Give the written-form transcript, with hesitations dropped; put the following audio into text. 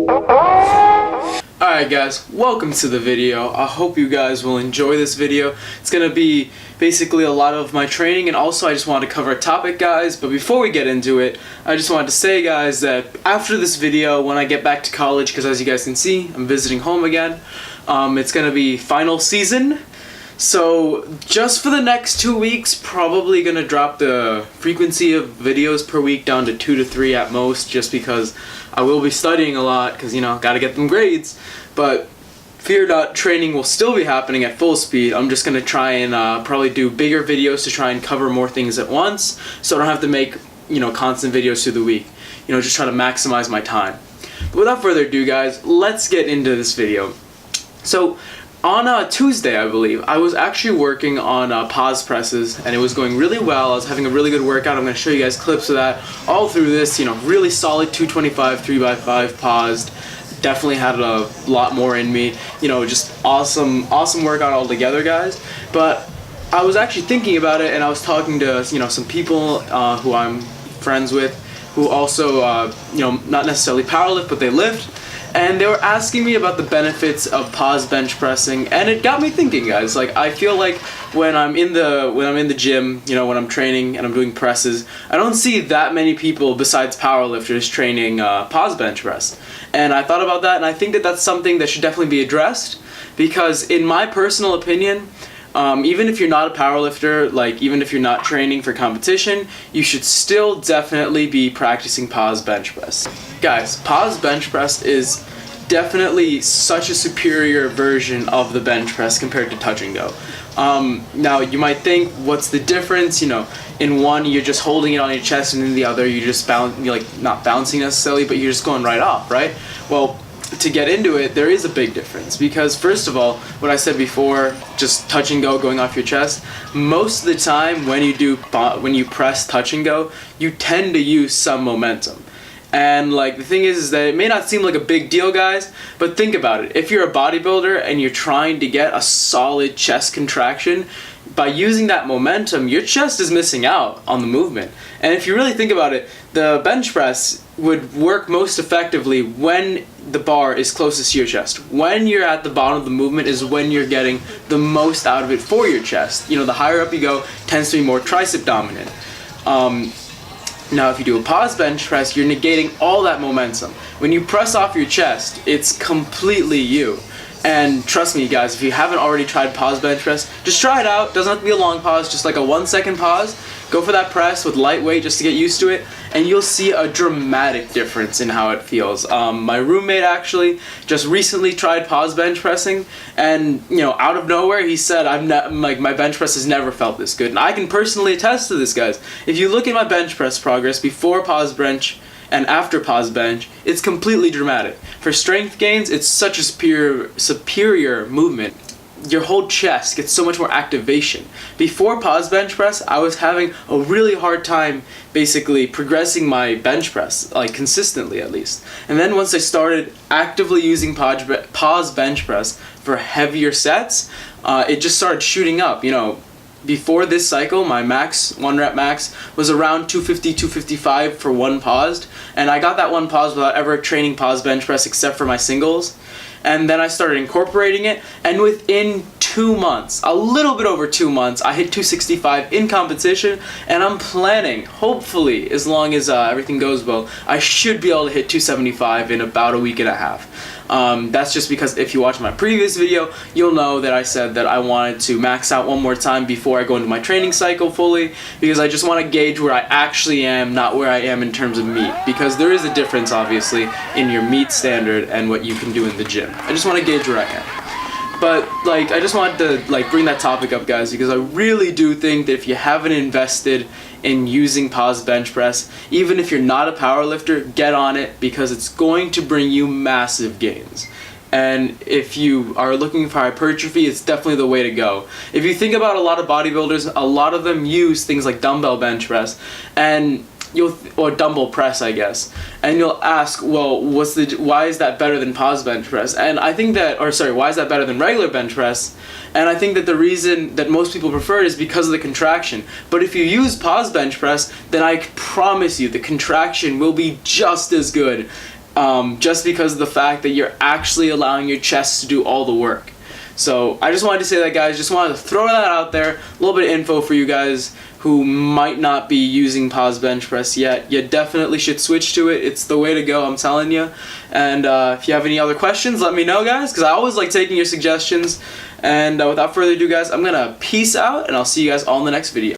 Alright guys, welcome to the video. I hope you guys will enjoy this video. It's going to be basically a lot of my training, and also I just want to cover a topic, guys. But before we get into it, I just wanted to say, guys, that after this video, when I get back to college, because as you guys can see, I'm visiting home again, it's going to be final season. So just for the next 2 weeks, probably going to drop the frequency of videos per week down to 2 to 3 at most, just because I will be studying a lot, because, you know, gotta get them grades. But fear not, training will still be happening at full speed. I'm just going to try and probably do bigger videos to try and cover more things at once, so I don't have to make, you know, constant videos through the week. You know, just try to maximize my time. But without further ado, guys, let's get into this video. So on Tuesday, I believe, I was actually working on pause presses, and it was going really well. I was having a really good workout. I'm going to show you guys clips of that all through this. You know, really solid 225 3x5 paused. Definitely had a lot more in me. You know, just awesome workout altogether, guys. But I was actually thinking about it, and I was talking to, you know, some people who I'm friends with, who also you know, not necessarily powerlift, but they lift. And they were asking me about the benefits of pause bench pressing, and it got me thinking, guys. Like, I feel like when I'm in the gym, you know, when I'm training and I'm doing presses, I don't see that many people besides powerlifters training pause bench press. And I thought about that, and I think that that's something that should definitely be addressed, because in my personal opinion, even if you're not a powerlifter, like even if you're not training for competition, you should still definitely be practicing pause bench press. Guys, pause bench press is definitely such a superior version of the bench press compared to touch and go. Now you might think, what's the difference? You know, in one you're just holding it on your chest, and in the other you're just you're like not bouncing necessarily, but you're just going right off, right? Well, to get into it, there is a big difference, because first of all, what I said before, just touch and go, going off your chest, most of the time when you press touch and go, you tend to use some momentum. And like the thing is that it may not seem like a big deal, guys, but think about it. If you're a bodybuilder and you're trying to get a solid chest contraction, by using that momentum, your chest is missing out on the movement. And if you really think about it, the bench press would work most effectively when the bar is closest to your chest. When you're at the bottom of the movement is when you're getting the most out of it for your chest. You know, the higher up you go, tends to be more tricep dominant. Now, if you do a pause bench press, you're negating all that momentum. When you press off your chest, it's completely you. And trust me, guys, if you haven't already tried pause bench press, just try it out. Doesn't have to be a long pause, just like a 1 second pause. Go for that press with light weight just to get used to it, and you'll see a dramatic difference in how it feels. My roommate actually just recently tried pause bench pressing, and you know, out of nowhere, he said, like my bench press has never felt this good. And I can personally attest to this, guys. If you look at my bench press progress before pause bench and after pause bench, it's completely dramatic. For strength gains, it's such a superior movement. Your whole chest gets so much more activation. Before pause bench press, I was having a really hard time basically progressing my bench press, like consistently at least. And then once I started actively using pause bench press for heavier sets, it just started shooting up. You know, before this cycle, my max, 1 rep max, was around 250, 255 for one paused. And I got that one pause without ever training pause bench press except for my singles. And then I started incorporating it, and within 2 months, a little bit over 2 months, I hit 265 in competition, and I'm planning, hopefully, as long as everything goes well, I should be able to hit 275 in about a week and a half. That's just because if you watch my previous video, you'll know that I said that I wanted to max out one more time before I go into my training cycle fully, because I just want to gauge where I actually am, not where I am in terms of meat, because there is a difference, obviously, in your meat standard and what you can do in the gym. I just want to gauge where I am. But like, I just wanted to like bring that topic up, guys, because I really do think that if you haven't invested in using pause bench press, even if you're not a power lifter, get on it, because it's going to bring you massive gains. And if you are looking for hypertrophy, it's definitely the way to go. If you think about a lot of bodybuilders, a lot of them use things like dumbbell bench press, and or dumbbell press, I guess, and you'll ask, well, why is that better than pause bench press? And I think that, why is that better than regular bench press? And I think that the reason that most people prefer it is because of the contraction. But if you use pause bench press, then I promise you the contraction will be just as good just because of the fact that you're actually allowing your chest to do all the work. So I just wanted to say that, guys. Just wanted to throw that out there. A little bit of info for you guys who might not be using pause bench press yet. You definitely should switch to it. It's the way to go, I'm telling you. And if you have any other questions, let me know, guys, because I always like taking your suggestions. And without further ado, guys, I'm going to peace out, and I'll see you guys all in the next video.